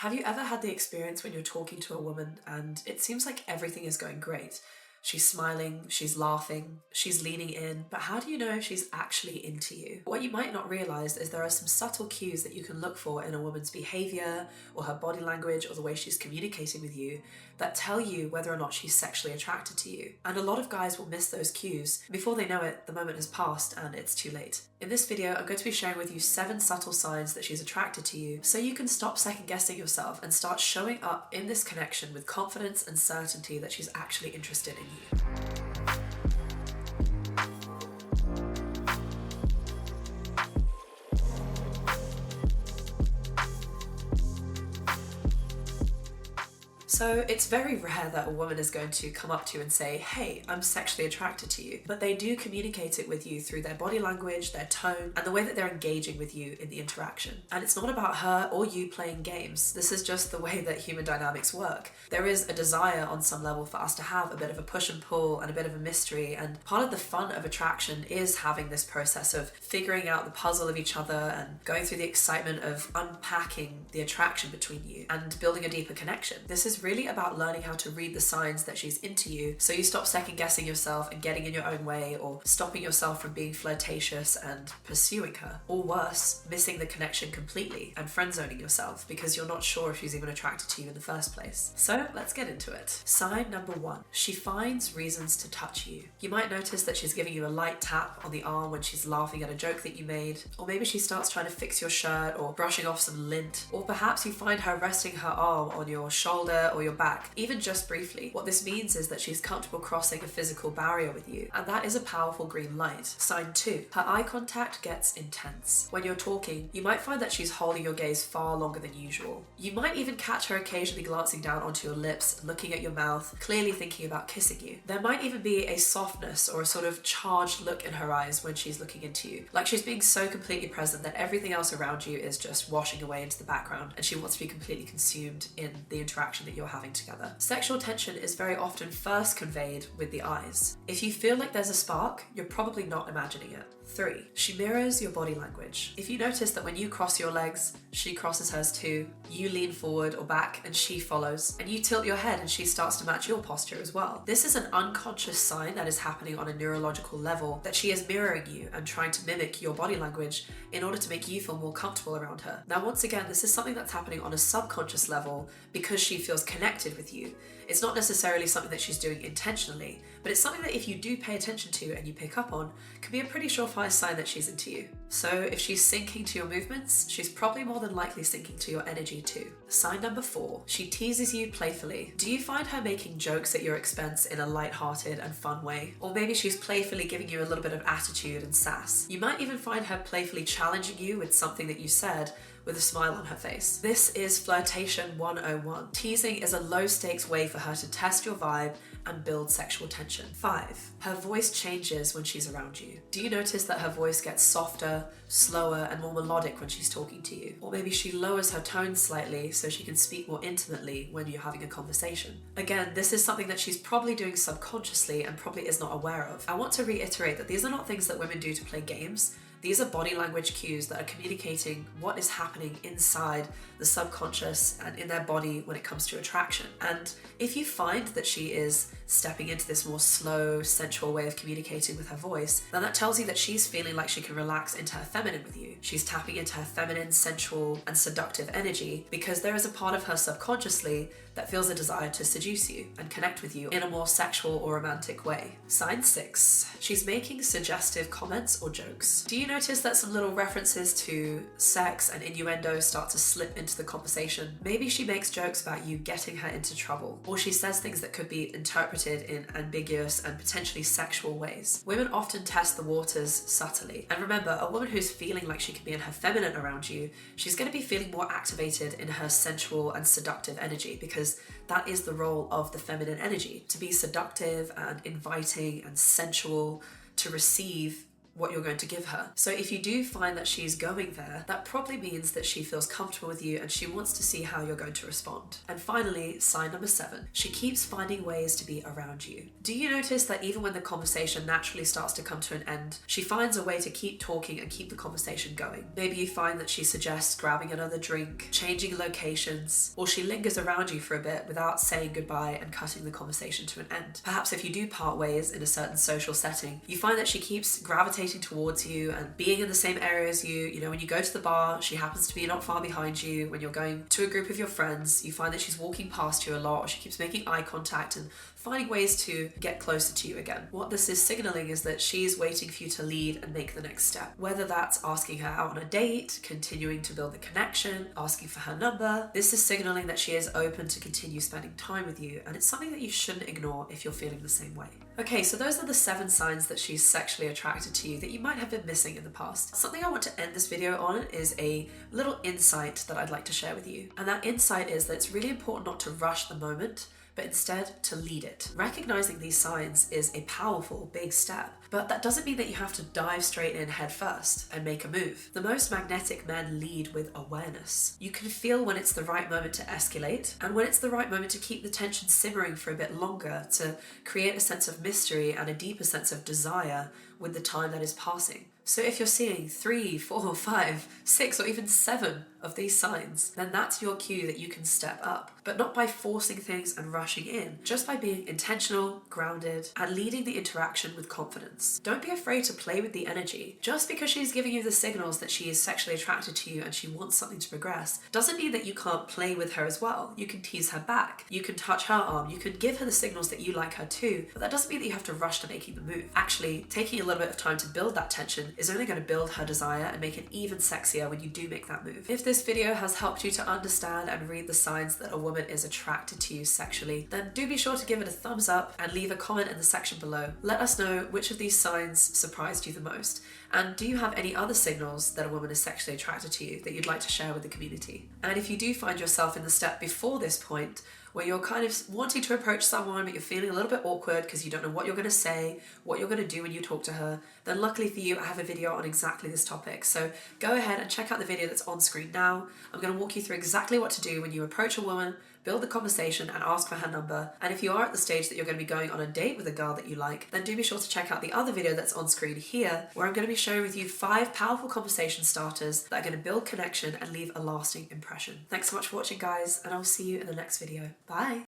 Have you ever had the experience when you're talking to a woman and it seems like everything is going great? She's smiling, she's laughing, she's leaning in, but how do you know if she's actually into you? What you might not realize is there are some subtle cues that you can look for in a woman's behavior or her body language or the way she's communicating with you that tell you whether or not she's sexually attracted to you. And a lot of guys will miss those cues. Before they know it, the moment has passed and it's too late. In this video, I'm going to be sharing with you 7 subtle signs that she's attracted to you so you can stop second guessing yourself and start showing up in this connection with confidence and certainty that she's actually interested in you. So it's very rare that a woman is going to come up to you and say, hey, I'm sexually attracted to you. But they do communicate it with you through their body language, their tone, and the way that they're engaging with you in the interaction. And it's not about her or you playing games. This is just the way that human dynamics work. There is a desire on some level for us to have a bit of a push and pull and a bit of a mystery. And part of the fun of attraction is having this process of figuring out the puzzle of each other and going through the excitement of unpacking the attraction between you and building a deeper connection. This is really about learning how to read the signs that she's into you so you stop second guessing yourself and getting in your own way or stopping yourself from being flirtatious and pursuing her. Or worse, missing the connection completely and friend zoning yourself because you're not sure if she's even attracted to you in the first place. So let's get into it. Sign number 1. She finds reasons to touch you. You might notice that she's giving you a light tap on the arm when she's laughing at a joke that you made, or maybe she starts trying to fix your shirt or brushing off some lint, or perhaps you find her resting her arm on your shoulder or your back, even just briefly. What this means is that she's comfortable crossing a physical barrier with you, and that is a powerful green light. Sign 2. Her eye contact gets intense. When you're talking, you might find that she's holding your gaze far longer than usual. You might even catch her occasionally glancing down onto your lips, looking at your mouth, clearly thinking about kissing you. There might even be a softness or a sort of charged look in her eyes when she's looking into you, like she's being so completely present that everything else around you is just washing away into the background and she wants to be completely consumed in the interaction that you're having together. Sexual tension is very often first conveyed with the eyes. If you feel like there's a spark, you're probably not imagining it. 3. She mirrors your body language. If you notice that when you cross your legs, she crosses hers too, you lean forward or back and she follows, and you tilt your head and she starts to match your posture as well. This is an unconscious sign that is happening on a neurological level that she is mirroring you and trying to mimic your body language in order to make you feel more comfortable around her. Now, once again, this is something that's happening on a subconscious level because she feels connected with you. It's not necessarily something that she's doing intentionally, but it's something that if you do pay attention to and you pick up on, can be a pretty surefire sign that she's into you. So if she's syncing to your movements, she's probably more than likely syncing to your energy too. Sign number 4. She teases you playfully. Do you find her making jokes at your expense in a light-hearted and fun way? Or maybe she's playfully giving you a little bit of attitude and sass. You might even find her playfully challenging you with something that you said with a smile on her face. This is flirtation 101. Teasing is a low-stakes way for her to test your vibe and build sexual tension. 5. Her voice changes when she's around you. Do you notice that her voice gets softer, slower, and more melodic when she's talking to you? Or maybe she lowers her tone slightly so she can speak more intimately when you're having a conversation. Again, this is something that she's probably doing subconsciously and probably is not aware of. I want to reiterate that these are not things that women do to play games. These are body language cues that are communicating what is happening inside the subconscious and in their body when it comes to attraction. And if you find that she is stepping into this more slow, sensual way of communicating with her voice, then that tells you that she's feeling like she can relax into her feminine with you. She's tapping into her feminine, sensual, and seductive energy because there is a part of her subconsciously that feels a desire to seduce you and connect with you in a more sexual or romantic way. Sign 6. She's making suggestive comments or jokes. Do you notice that some little references to sex and innuendo start to slip into the conversation? Maybe she makes jokes about you getting her into trouble, or she says things that could be interpreted in ambiguous and potentially sexual ways. Women often test the waters subtly. And remember, a woman who's feeling like she can be in her feminine around you, she's going to be feeling more activated in her sensual and seductive energy because that is the role of the feminine energy, to be seductive and inviting and sensual, to receive what you're going to give her. So if you do find that she's going there, that probably means that she feels comfortable with you and she wants to see how you're going to respond. And finally, sign number 7, she keeps finding ways to be around you. Do you notice that even when the conversation naturally starts to come to an end, she finds a way to keep talking and keep the conversation going? Maybe you find that she suggests grabbing another drink, changing locations, or she lingers around you for a bit without saying goodbye and cutting the conversation to an end. Perhaps if you do part ways in a certain social setting, you find that she keeps gravitating towards you and being in the same area as you. You know, when you go to the bar, she happens to be not far behind you. When you're going to a group of your friends, you find that she's walking past you a lot, or she keeps making eye contact and finding ways to get closer to you again. What this is signaling is that she's waiting for you to lead and make the next step. Whether that's asking her out on a date, continuing to build the connection, asking for her number, this is signaling that she is open to continue spending time with you, and it's something that you shouldn't ignore if you're feeling the same way. Okay, so those are the 7 signs that she's sexually attracted to you that you might have been missing in the past. Something I want to end this video on is a little insight that I'd like to share with you. And that insight is that it's really important not to rush the moment, but instead to lead it. Recognizing these signs is a powerful, big step, but that doesn't mean that you have to dive straight in head first and make a move. The most magnetic men lead with awareness. You can feel when it's the right moment to escalate and when it's the right moment to keep the tension simmering for a bit longer, to create a sense of mystery and a deeper sense of desire with the time that is passing. So if you're seeing 3, 4, 5, 6, or even 7 of these signs, then that's your cue that you can step up, but not by forcing things and rushing in, just by being intentional, grounded, and leading the interaction with confidence. Don't be afraid to play with the energy. Just because she's giving you the signals that she is sexually attracted to you and she wants something to progress, doesn't mean that you can't play with her as well. You can tease her back, you can touch her arm, you can give her the signals that you like her too, but that doesn't mean that you have to rush to making the move. Actually, taking a little bit of time to build that tension is only going to build her desire and make it even sexier when you do make that move. If this video has helped you to understand and read the signs that a woman is attracted to you sexually, then do be sure to give it a thumbs up and leave a comment in the section below. Let us know which of these signs surprised you the most. And do you have any other signals that a woman is sexually attracted to you that you'd like to share with the community? And if you do find yourself in the step before this point, where you're kind of wanting to approach someone, but you're feeling a little bit awkward because you don't know what you're going to say, what you're going to do when you talk to her, then luckily for you, I have a video on exactly this topic. So go ahead and check out the video that's on screen now. I'm going to walk you through exactly what to do when you approach a woman, build the conversation and ask for her number. And if you are at the stage that you're going to be going on a date with a girl that you like, then do be sure to check out the other video that's on screen here, where I'm going to be sharing with you 5 powerful conversation starters that are going to build connection and leave a lasting impression. Thanks so much for watching, guys, and I'll see you in the next video. Bye!